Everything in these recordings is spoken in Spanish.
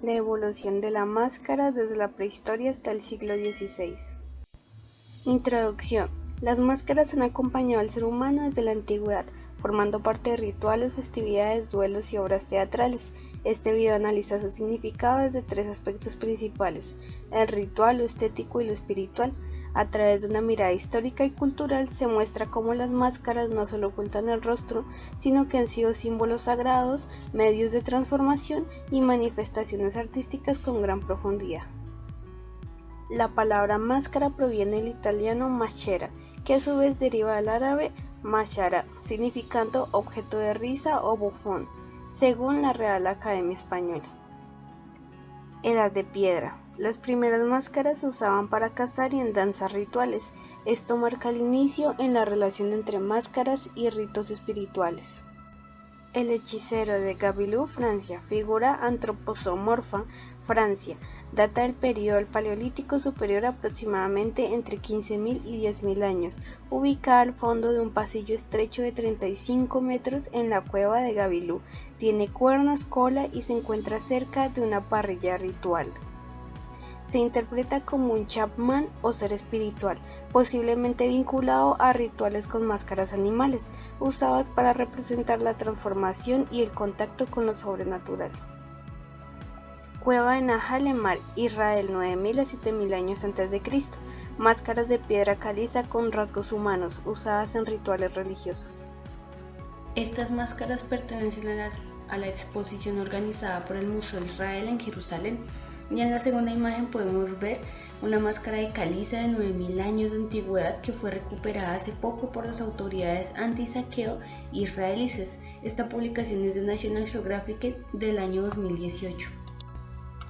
La evolución de la máscara desde la prehistoria hasta el siglo XVI. Introducción. Las máscaras han acompañado al ser humano desde la antigüedad, formando parte de rituales, festividades, duelos y obras teatrales. Este video analiza su significado desde tres aspectos principales: el ritual, lo estético y lo espiritual. A través de una mirada histórica y cultural se muestra cómo las máscaras no solo ocultan el rostro, sino que han sido símbolos sagrados, medios de transformación y manifestaciones artísticas con gran profundidad. La palabra máscara proviene del italiano maschera, que a su vez deriva del árabe mashara, significando objeto de risa o bufón, según la Real Academia Española. Edad de piedra. Las primeras máscaras se usaban para cazar y en danzas rituales. Esto marca el inicio en la relación entre máscaras y ritos espirituales. El hechicero de Gabiloux, Francia, figura antropomorfa, Francia, data del período del Paleolítico Superior, aproximadamente entre 15.000 y 10.000 años, ubicada al fondo de un pasillo estrecho de 35 metros en la cueva de Gabiloux. Tiene cuernos, cola y se encuentra cerca de una parrilla ritual. Se interpreta como un Chapman o ser espiritual, posiblemente vinculado a rituales con máscaras animales, usadas para representar la transformación y el contacto con lo sobrenatural. Cueva de Nahal en Mar, Israel, 9.000 a 7.000 años a.C. Máscaras de piedra caliza con rasgos humanos, usadas en rituales religiosos. Estas máscaras pertenecen a la exposición organizada por el Museo de Israel en Jerusalén. Y en la segunda imagen podemos ver una máscara de caliza de 9.000 años de antigüedad que fue recuperada hace poco por las autoridades anti-saqueo israelíes. Esta publicación es de National Geographic del año 2018.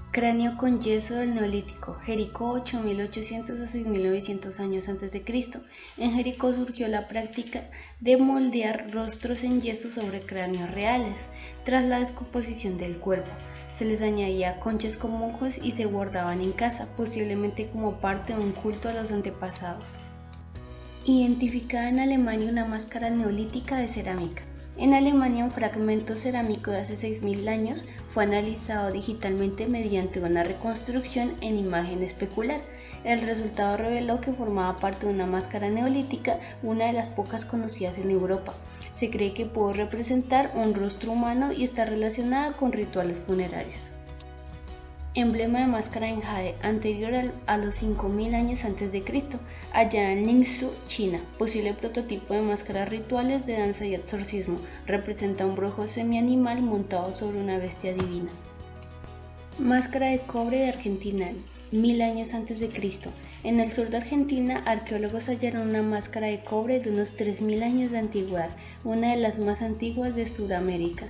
Cráneo con yeso del Neolítico, Jericó, 8.800 a 6.900 años a.C. En Jericó surgió la práctica de moldear rostros en yeso sobre cráneos reales. Tras la descomposición del cuerpo, se les añadía conchas con monjes y se guardaban en casa, posiblemente como parte de un culto a los antepasados. Identificada en Alemania una máscara neolítica de cerámica. En Alemania, un fragmento cerámico de hace 6.000 años fue analizado digitalmente mediante una reconstrucción en imagen especular. El resultado reveló que formaba parte de una máscara neolítica, una de las pocas conocidas en Europa. Se cree que pudo representar un rostro humano y está relacionada con rituales funerarios. Emblema de máscara en jade, anterior a los 5.000 años a.C., allá en Ningzhou, China. Posible prototipo de máscaras rituales de danza y exorcismo. Representa un brujo semi-animal montado sobre una bestia divina. Máscara de cobre de Argentina, 1.000 años a.C. En el sur de Argentina, arqueólogos hallaron una máscara de cobre de unos 3.000 años de antigüedad, una de las más antiguas de Sudamérica,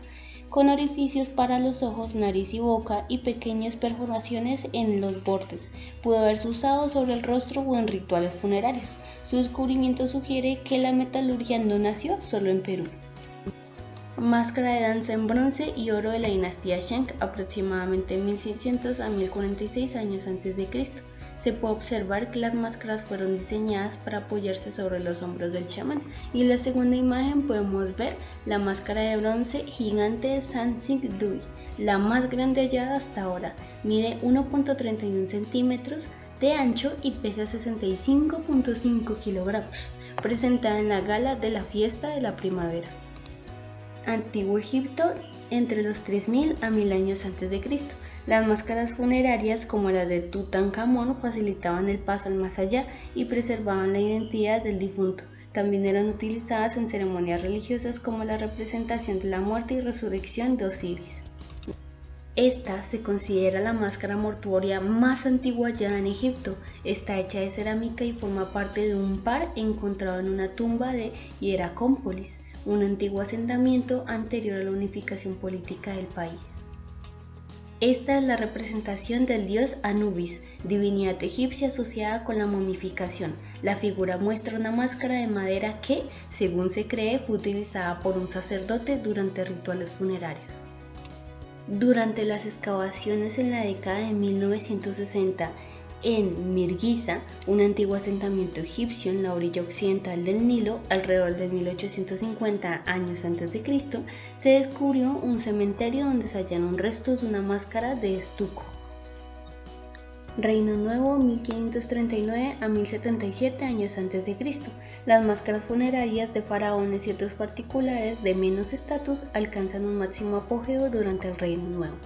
con orificios para los ojos, nariz y boca y pequeñas perforaciones en los bordes. Pudo haberse usado sobre el rostro o en rituales funerarios. Su descubrimiento sugiere que la metalurgia no nació solo en Perú. Máscara de danza en bronce y oro de la dinastía Shang, aproximadamente 1600 a 1046 años a.C. Se puede observar que las máscaras fueron diseñadas para apoyarse sobre los hombros del chamán. Y en la segunda imagen podemos ver la máscara de bronce gigante de Sanxing Dui, la más grande hallada hasta ahora. Mide 1.31 centímetros de ancho y pesa 65.5 kilogramos, presentada en la gala de la fiesta de la primavera. Antiguo Egipto, entre los 3.000 a 1.000 años a.C. Las máscaras funerarias como las de Tutankamón facilitaban el paso al más allá y preservaban la identidad del difunto. También eran utilizadas en ceremonias religiosas como la representación de la muerte y resurrección de Osiris. Esta se considera la máscara mortuoria más antigua hallada en Egipto. Está hecha de cerámica y forma parte de un par encontrado en una tumba de Hieracómpolis, un antiguo asentamiento anterior a la unificación política del país. Esta es la representación del dios Anubis, divinidad egipcia asociada con la momificación. La figura muestra una máscara de madera que, según se cree, fue utilizada por un sacerdote durante rituales funerarios. Durante las excavaciones en la década de 1960 En Mirguiza, un antiguo asentamiento egipcio en la orilla occidental del Nilo, alrededor de 1850 años antes de Cristo, se descubrió un cementerio donde se hallaron restos de una máscara de estuco. Reino Nuevo, 1539 a 1077 años antes de Cristo. Las máscaras funerarias de faraones y otros particulares de menos estatus alcanzan un máximo apogeo durante el Reino Nuevo.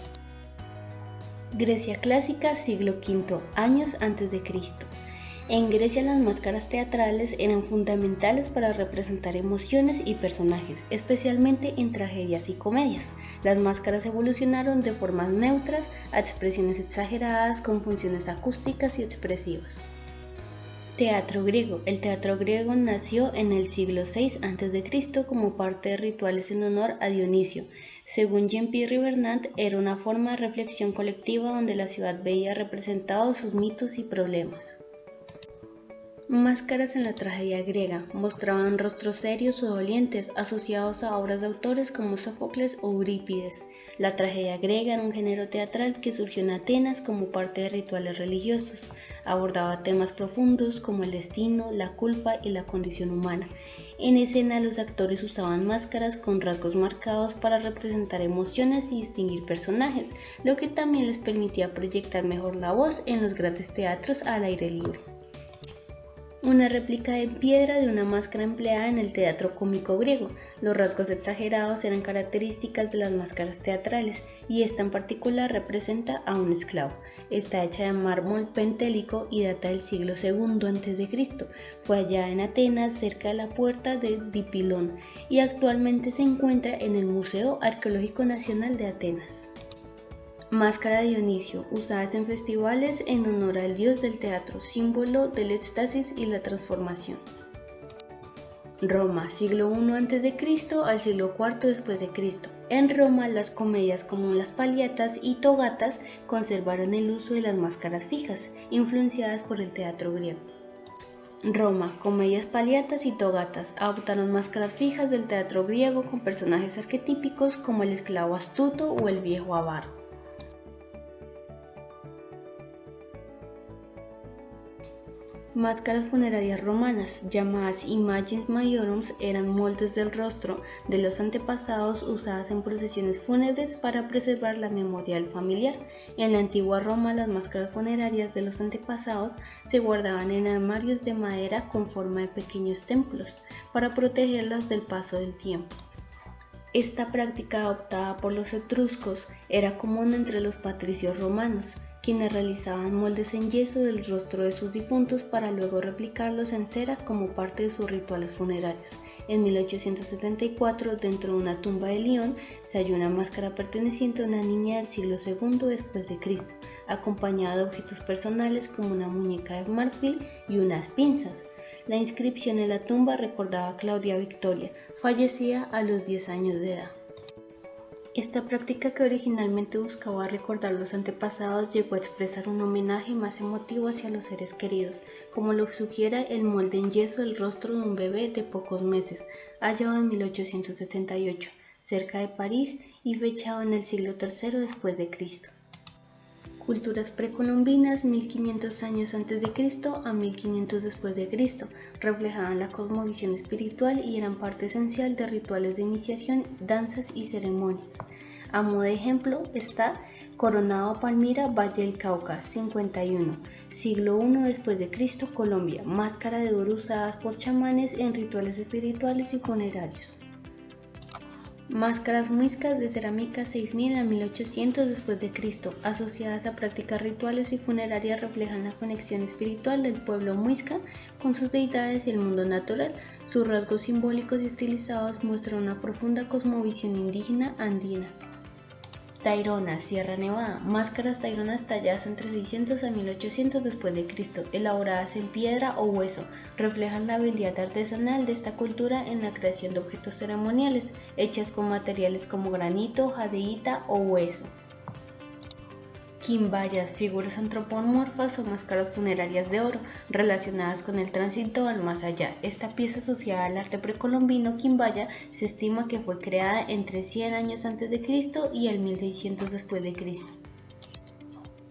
Grecia clásica, siglo V, años antes de Cristo. En Grecia las máscaras teatrales eran fundamentales para representar emociones y personajes, especialmente en tragedias y comedias. Las máscaras evolucionaron de formas neutras a expresiones exageradas con funciones acústicas y expresivas. Teatro griego. El teatro griego nació en el siglo VI a.C. como parte de rituales en honor a Dionisio. Según Jean-Pierre Vernant, era una forma de reflexión colectiva donde la ciudad veía representados sus mitos y problemas. Máscaras en la tragedia griega mostraban rostros serios o dolientes asociados a obras de autores como Sófocles o Eurípides. La tragedia griega era un género teatral que surgió en Atenas como parte de rituales religiosos. Abordaba temas profundos como el destino, la culpa y la condición humana. En escena los actores usaban máscaras con rasgos marcados para representar emociones y distinguir personajes, lo que también les permitía proyectar mejor la voz en los grandes teatros al aire libre. Una réplica en piedra de una máscara empleada en el teatro cómico griego. Los rasgos exagerados eran características de las máscaras teatrales y esta en particular representa a un esclavo. Está hecha de mármol pentélico y data del siglo II a.C. Fue hallada en Atenas cerca de la puerta de Dipilón y actualmente se encuentra en el Museo Arqueológico Nacional de Atenas. Máscara de Dionisio, usadas en festivales en honor al dios del teatro, símbolo del éxtasis y la transformación. Roma, siglo I a.C. al siglo IV después de Cristo. En Roma, las comedias como las palliatas y togatas conservaron el uso de las máscaras fijas, influenciadas por el teatro griego. Roma, comedias palliatas y togatas adoptaron máscaras fijas del teatro griego con personajes arquetípicos como el esclavo astuto o el viejo avaro. Máscaras funerarias romanas, llamadas images maiorum, eran moldes del rostro de los antepasados usadas en procesiones fúnebres para preservar la memoria del familiar. En la antigua Roma, las máscaras funerarias de los antepasados se guardaban en armarios de madera con forma de pequeños templos para protegerlas del paso del tiempo. Esta práctica adoptada por los etruscos era común entre los patricios romanos, quienes realizaban moldes en yeso del rostro de sus difuntos para luego replicarlos en cera como parte de sus rituales funerarios. En 1874, dentro de una tumba de Lyon, se halló una máscara perteneciente a una niña del siglo II después de Cristo, acompañada de objetos personales como una muñeca de marfil y unas pinzas. La inscripción en la tumba recordaba a Claudia Victoria, fallecida a los 10 años de edad. Esta práctica, que originalmente buscaba recordar los antepasados, llegó a expresar un homenaje más emotivo hacia los seres queridos, como lo sugiere el molde en yeso del rostro de un bebé de pocos meses, hallado en 1878, cerca de París y fechado en el siglo III después de Cristo. Culturas precolombinas, 1500 años antes de Cristo a 1500 después de Cristo, reflejaban la cosmovisión espiritual y eran parte esencial de rituales de iniciación, danzas y ceremonias. A modo de ejemplo está Coronado Palmira, Valle del Cauca, 51, siglo I después de Cristo, Colombia, máscara de oro usadas por chamanes en rituales espirituales y funerarios. Máscaras muiscas de cerámica 6000 a 1800 después de Cristo, asociadas a prácticas rituales y funerarias, reflejan la conexión espiritual del pueblo muisca con sus deidades y el mundo natural. Sus rasgos simbólicos y estilizados muestran una profunda cosmovisión indígena andina. Tairona, Sierra Nevada, máscaras taironas talladas entre 600 a 1800 después de Cristo, elaboradas en piedra o hueso, reflejan la habilidad artesanal de esta cultura en la creación de objetos ceremoniales, hechas con materiales como granito, jadeíta o hueso. Quimbayas, figuras antropomorfas o máscaras funerarias de oro, relacionadas con el tránsito al más allá. Esta pieza asociada al arte precolombino quimbaya se estima que fue creada entre 100 años antes de Cristo y el 1600 después de Cristo.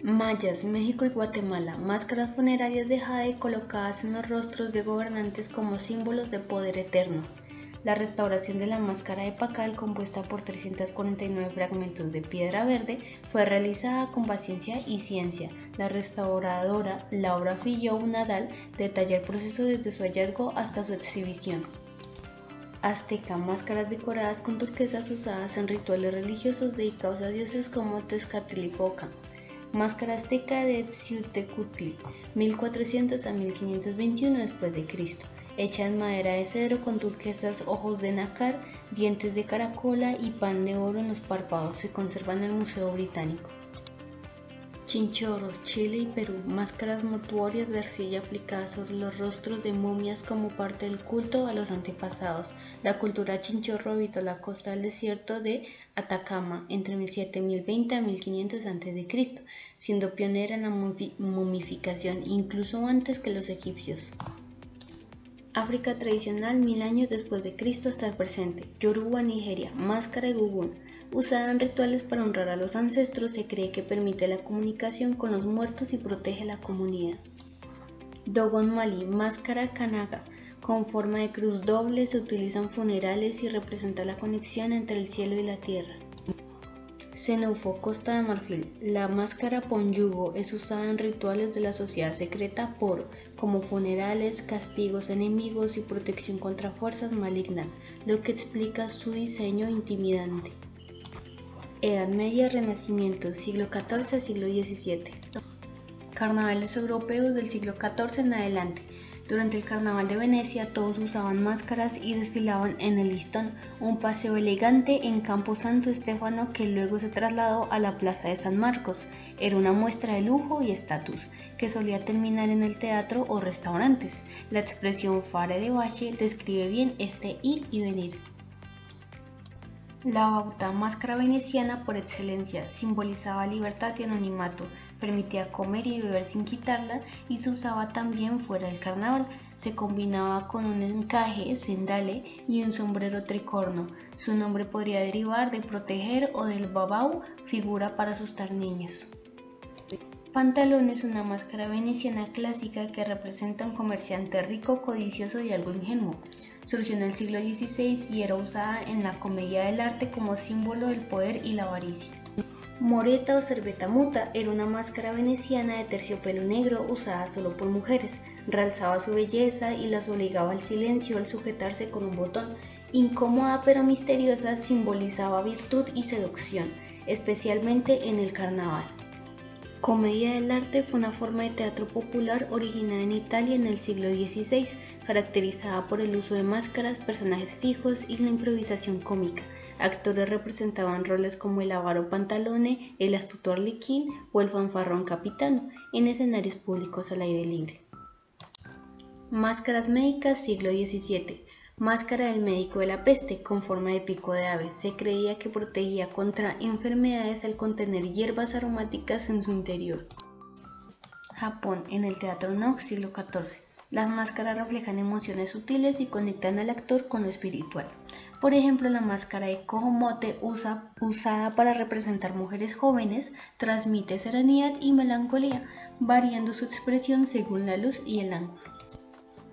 Mayas, México y Guatemala, máscaras funerarias de jade colocadas en los rostros de gobernantes como símbolos de poder eterno. La restauración de la máscara de Pacal, compuesta por 349 fragmentos de piedra verde, fue realizada con paciencia y ciencia. La restauradora Laura Fillou Nadal detalla el proceso desde su hallazgo hasta su exhibición. Azteca, máscaras decoradas con turquesas usadas en rituales religiosos dedicados a dioses como Tezcatlipoca. Máscara azteca de Xiuhtecutli, 1400 a 1521 d.C., hecha en madera de cedro con turquesas, ojos de nácar, dientes de caracola y pan de oro en los párpados. Se conserva en el Museo Británico. Chinchorros, Chile y Perú, máscaras mortuorias de arcilla aplicadas sobre los rostros de momias como parte del culto a los antepasados. La cultura chinchorro habitó la costa del desierto de Atacama entre 7020 a 1500 a.C., siendo pionera en la momificación incluso antes que los egipcios. África tradicional 1000 años después de Cristo hasta el presente. Yoruba, Nigeria, máscara de Gugún. Usada en rituales para honrar a los ancestros, se cree que permite la comunicación con los muertos y protege a la comunidad. Dogon Mali, máscara Kanaga, con forma de cruz doble, se utiliza en funerales y representa la conexión entre el cielo y la tierra. Senufo, Costa de Marfil. La máscara Ponyugo es usada en rituales de la sociedad secreta Poro, como funerales, castigos enemigos y protección contra fuerzas malignas, lo que explica su diseño intimidante. Edad Media, Renacimiento, siglo XIV a siglo XVII. Carnavales europeos del siglo XIV en adelante. Durante el Carnaval de Venecia todos usaban máscaras y desfilaban en el listón, un paseo elegante en Campo Santo Stefano que luego se trasladó a la Plaza de San Marcos. Era una muestra de lujo y estatus, que solía terminar en el teatro o restaurantes. La expresión Fare de Vache describe bien este ir y venir. La bauta, máscara veneciana por excelencia, simbolizaba libertad y anonimato, permitía comer y beber sin quitarla y se usaba también fuera del carnaval. Se combinaba con un encaje, sendale y un sombrero tricorno. Su nombre podría derivar de proteger o del babau, figura para asustar niños. Pantalón es una máscara veneciana clásica que representa a un comerciante rico, codicioso y algo ingenuo. Surgió en el siglo XVI y era usada en la comedia del arte como símbolo del poder y la avaricia. Moreta o cerbeta muta era una máscara veneciana de terciopelo negro usada solo por mujeres. Realzaba su belleza y las obligaba al silencio al sujetarse con un botón. Incómoda pero misteriosa, simbolizaba virtud y seducción, especialmente en el carnaval. Comedia del arte fue una forma de teatro popular originada en Italia en el siglo XVI, caracterizada por el uso de máscaras, personajes fijos y la improvisación cómica. Actores representaban roles como el avaro Pantalone, el astuto Arlequín o el fanfarrón Capitano en escenarios públicos al aire libre. Máscaras médicas siglo XVII. Máscara del médico de la peste, con forma de pico de ave. Se creía que protegía contra enfermedades al contener hierbas aromáticas en su interior. Japón, en el teatro No, siglo XIV. Las máscaras reflejan emociones sutiles y conectan al actor con lo espiritual. Por ejemplo, la máscara de Kohomote, usada para representar mujeres jóvenes, transmite serenidad y melancolía, variando su expresión según la luz y el ángulo.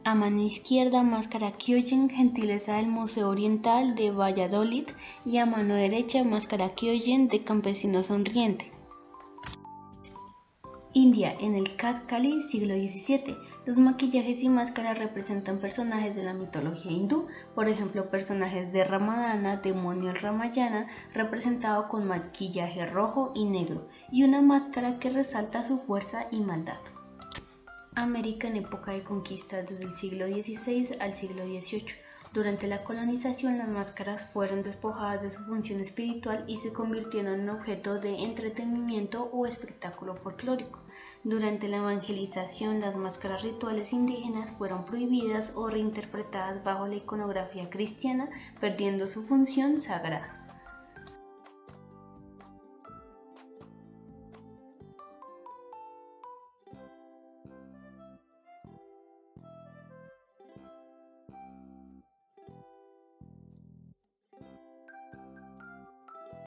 A mano izquierda, máscara Kyojin, gentileza del Museo Oriental de Valladolid, y a mano derecha, máscara Kyojin de Campesino Sonriente. India, en el Kathakali, siglo XVII. Los maquillajes y máscaras representan personajes de la mitología hindú, por ejemplo, personajes de Ramadana, demonio Ramayana, representado con maquillaje rojo y negro, y una máscara que resalta su fuerza y maldad. América en época de conquista, desde el siglo XVI al siglo XVIII. Durante la colonización, las máscaras fueron despojadas de su función espiritual y se convirtieron en objeto de entretenimiento o espectáculo folclórico. Durante la evangelización, las máscaras rituales indígenas fueron prohibidas o reinterpretadas bajo la iconografía cristiana, perdiendo su función sagrada.